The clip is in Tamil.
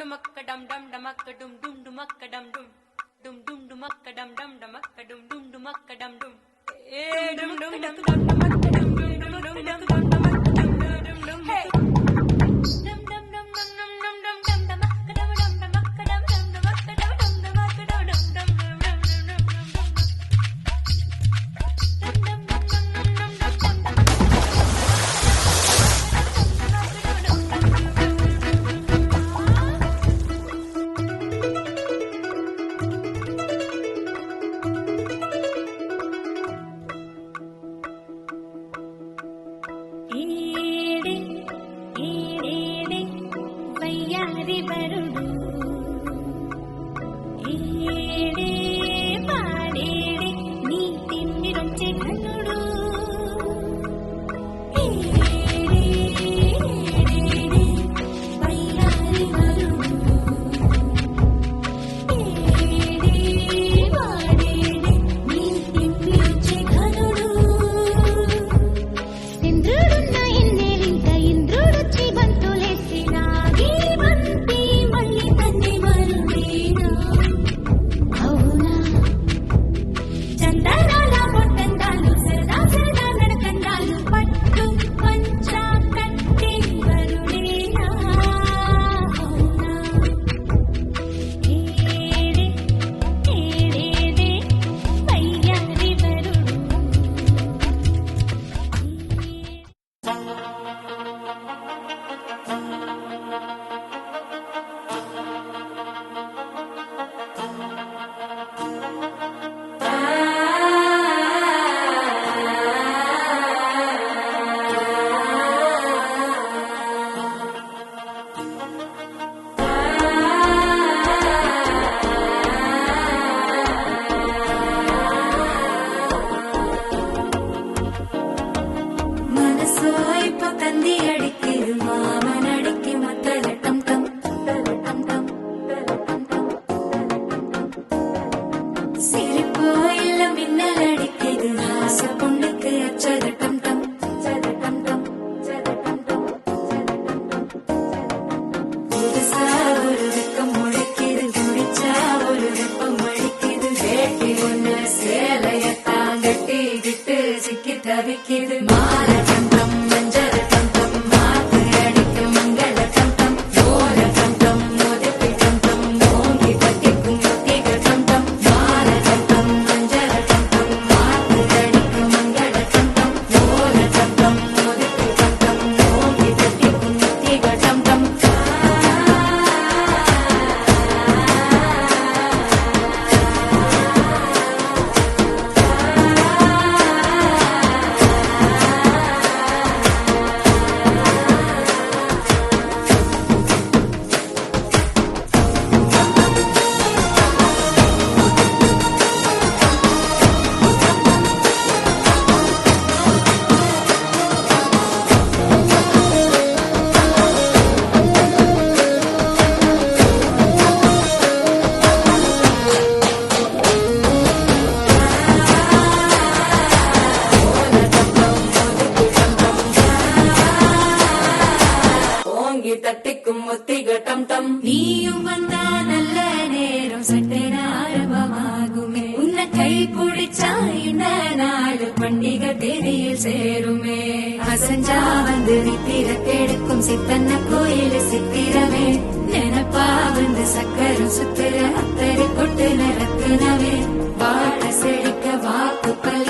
dumakka dum dum dumakka dum dum dumakka dum dum dum dum dumakka dum dum dumakka dum dum dumakka dum dum dum dum dum dum dumakka dum dum dum dum dum dumakka dum dum dum hey dum dum dum dum dum dum dum dum dumakka dum dum dumakka dum dum dumakka dum dum dumakka dum dum dum dum தட்டிக்கும் ஒத்திகட்டம் தம் நீயும் வந்தா நல்ல நேரம் சட்டென ஆரம்பமாகுமே உன்னை கை பிடிச்சா இந்த நாடு பண்டிகை தேதியில் சேருமே அசஞ்சா வந்து நித்திர கெடுக்கும் சித்தன்ன கோயில் சித்திரமே நினப்பா வந்து சக்கரம் சுத்துற அத்தரி கொட்டு ரத்தினவே வாழ செழிக்க வாக்கு பல